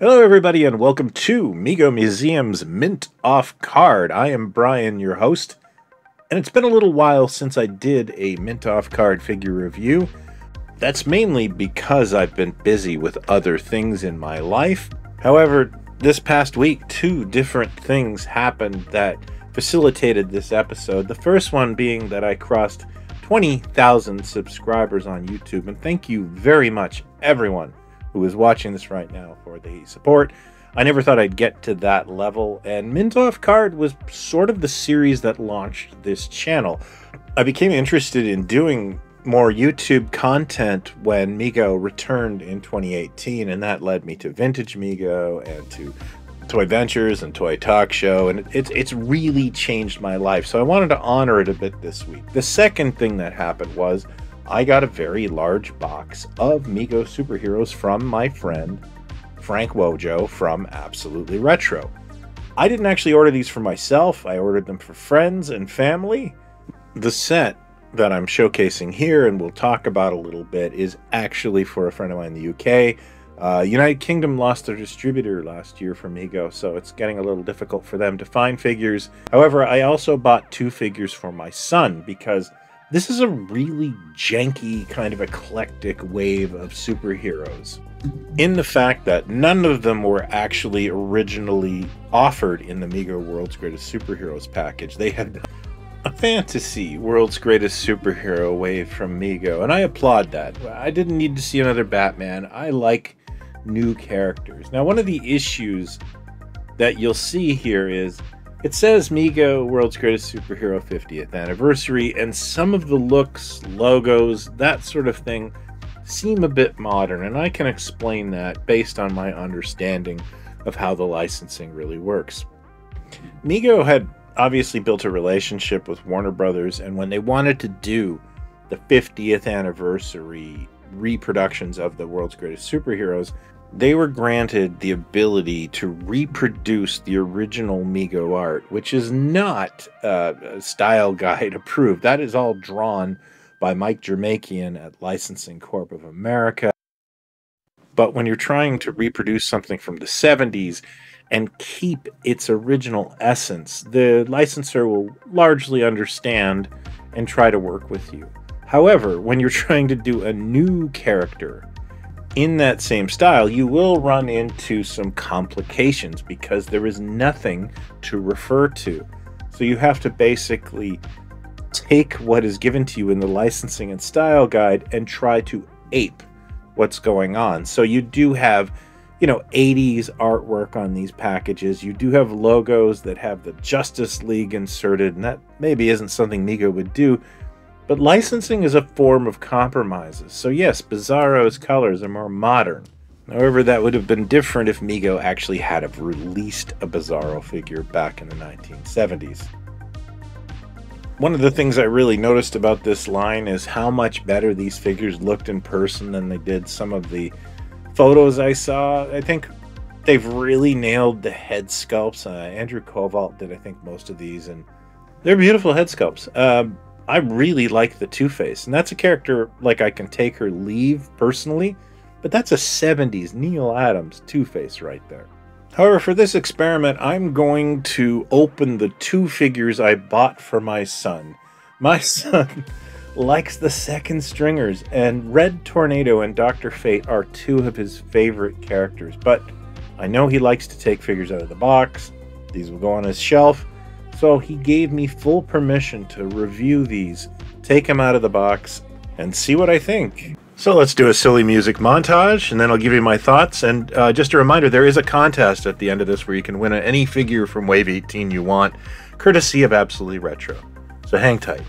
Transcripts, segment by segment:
Hello everybody and welcome to Mego Museum's Mint Off Card. I am Brian, your host, and it's been a little while since I did a Mint Off Card figure review. That's mainly because I've been busy with other things in my life. However, this past week, two different things happened that facilitated this episode. The first one being that I crossed 20,000 subscribers on YouTube, and thank you very much, everyone who is watching this right now, for the support. I never thought I'd get to that level, and Mint Off Card was sort of the series that launched this channel. I became interested in doing more YouTube content when Mego returned in 2018, and that led me to Vintage Mego and to Toy Ventures and Toy Talk Show, and it's really changed my life, so I wanted to honor it a bit this week. The second thing that happened was I got a very large box of Mego superheroes from my friend Frank Wojo from Absolutely Retro. I didn't actually order these for myself. I ordered them for friends and family. The set that I'm showcasing here and we'll talk about a little bit is actually for a friend of mine in the UK. United Kingdom lost their distributor last year for Mego, so it's getting a little difficult for them to find figures. However, I also bought two figures for my son because this is a really janky, kind of eclectic wave of superheroes, in the fact that none of them were actually originally offered in the Mego World's Greatest Superheroes package. They had a fantasy World's Greatest Superhero wave from Mego, and I applaud that. I didn't need to see another Batman. I like new characters. Now, one of the issues that you'll see here is it says Mego World's Greatest Superhero 50th Anniversary, and some of the looks, logos, that sort of thing seem a bit modern, and I can explain that based on my understanding of how the licensing really works. Mego had obviously built a relationship with Warner Brothers, and when they wanted to do the 50th anniversary reproductions of the World's Greatest Superheroes, they were granted the ability to reproduce the original Mego art, which is not style guide approved. That is all drawn by Mike Jermakian at Licensing Corp of America. But when you're trying to reproduce something from the 70s and keep its original essence, the licensor will largely understand and try to work with you. However, when you're trying to do a new character in that same style, you will run into some complications because there is nothing to refer to. So you have to basically take what is given to you in the licensing and style guide and try to ape what's going on. So you do have, 80s artwork on these packages. You do have logos that have the Justice League inserted, and that maybe isn't something Mego would do. But licensing is a form of compromises. So yes, Bizarro's colors are more modern. However, that would have been different if Mego actually had have released a Bizarro figure back in the 1970s. One of the things I really noticed about this line is how much better these figures looked in person than they did some of the photos I saw. I think they've really nailed the head sculpts. Andrew Covalt did, I think, most of these, and they're beautiful head sculpts. I really like the Two-Face, and that's a character like I can take or leave personally, but that's a 70s Neil Adams Two-Face right there. However, for this experiment, I'm going to open the two figures I bought for my son. My son likes the second stringers, and Red Tornado and Dr. Fate are two of his favorite characters, but I know he likes to take figures out of the box. These will go on his shelf. So he gave me full permission to review these, take them out of the box, and see what I think. So let's do a silly music montage, and then I'll give you my thoughts. And just a reminder, there is a contest at the end of this where you can win any figure from Wave 18 you want, courtesy of Absolutely Retro. So hang tight.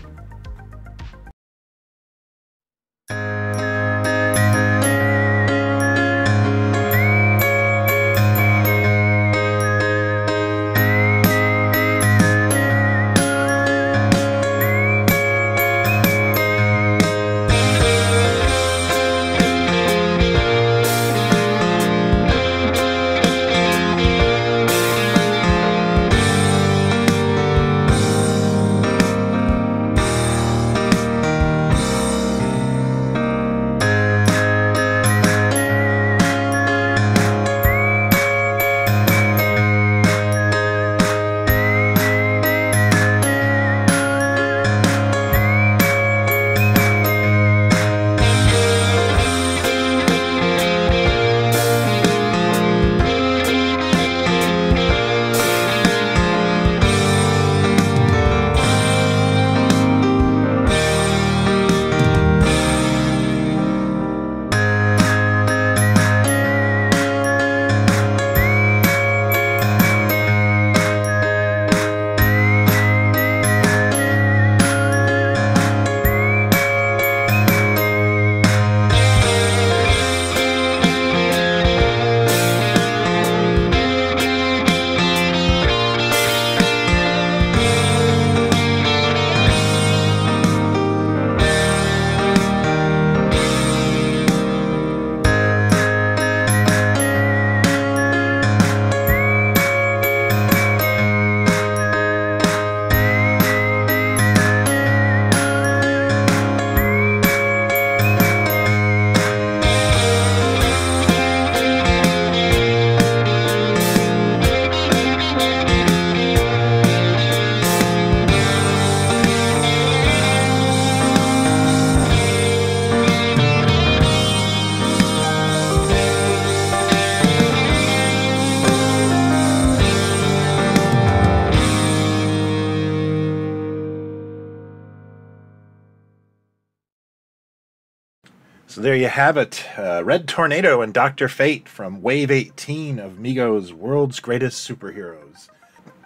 So there you have it, Red Tornado and Dr. Fate from Wave 18 of Mego's World's Greatest Superheroes.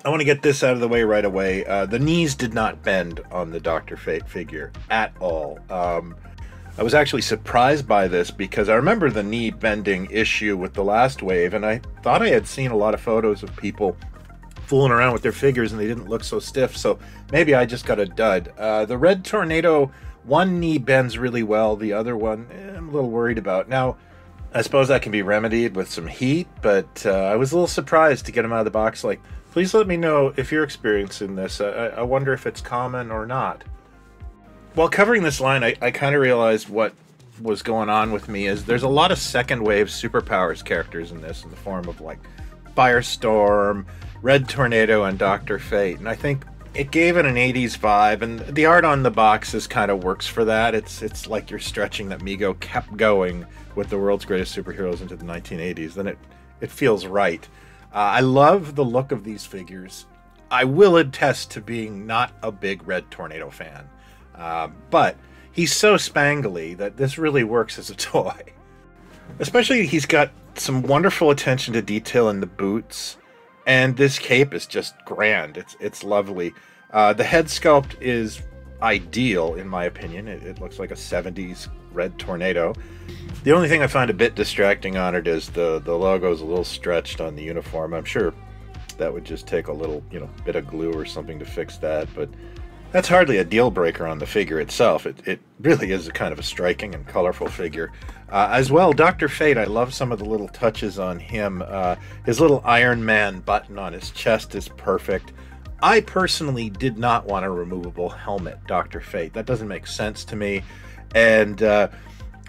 I want to get this out of the way right away. The knees did not bend on the Dr. Fate figure at all. I was actually surprised by this because I remember the knee bending issue with the last wave, and I thought I had seen a lot of photos of people fooling around with their figures and they didn't look so stiff, so maybe I just got a dud. The Red Tornado, one knee bends really well, the other one I'm a little worried about. Now, I suppose that can be remedied with some heat, but I was a little surprised to get them out of the box. Like, please let me know if you're experiencing this. I wonder if it's common or not. While covering this line, I kind of realized what was going on with me is there's a lot of second wave superpowers characters in this in the form of like FireStorm, Red Tornado, and Dr. Fate, and I think it gave it an 80s vibe, and the art on the boxes kind of works for that. It's like you're stretching that Mego kept going with the world's greatest superheroes into the 1980s. Then it feels right. I love the look of these figures. I will attest to being not a big Red Tornado fan, but he's so spangly that this really works as a toy. Especially he's got some wonderful attention to detail in the boots. And this cape is just grand. It's lovely. The head sculpt is ideal, in my opinion. It looks like a 70s Red Tornado. The only thing I find a bit distracting on it is the logo's a little stretched on the uniform. I'm sure that would just take a little, bit of glue or something to fix that, but that's hardly a deal breaker on the figure itself. It really is a kind of a striking and colorful figure. As well, Dr. Fate, I love some of the little touches on him. His little Iron Man button on his chest is perfect. I personally did not want a removable helmet, Dr. Fate. That doesn't make sense to me. And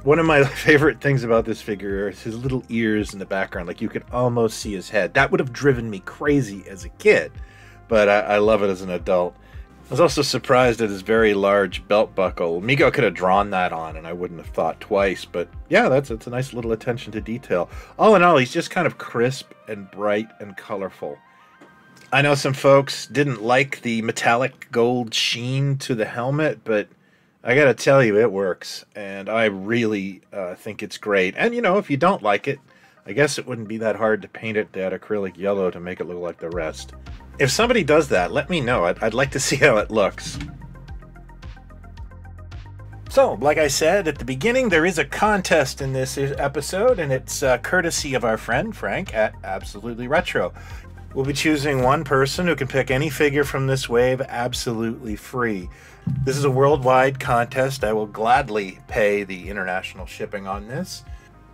one of my favorite things about this figure is his little ears in the background. Like, you could almost see his head. That would have driven me crazy as a kid, but I love it as an adult. I was also surprised at his very large belt buckle. Mego could have drawn that on and I wouldn't have thought twice, but yeah, it's a nice little attention to detail. All in all, he's just kind of crisp and bright and colorful. I know some folks didn't like the metallic gold sheen to the helmet, but I gotta tell you, it works, and I really think it's great. And if you don't like it, I guess it wouldn't be that hard to paint it that acrylic yellow to make it look like the rest. If somebody does that, let me know. I'd like to see how it looks. So, like I said at the beginning, there is a contest in this episode, and it's courtesy of our friend Frank at Absolutely Retro. We'll be choosing one person who can pick any figure from this wave absolutely free. This is a worldwide contest. I will gladly pay the international shipping on this.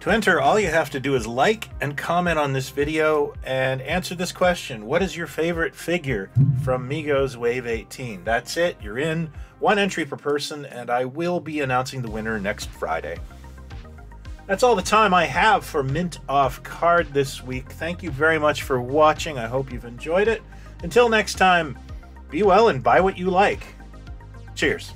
To enter, all you have to do is like and comment on this video and answer this question. What is your favorite figure from Mego's Wave 18? That's it. You're in. One entry per person, and I will be announcing the winner next Friday. That's all the time I have for Mint Off Card this week. Thank you very much for watching. I hope you've enjoyed it. Until next time, be well and buy what you like. Cheers.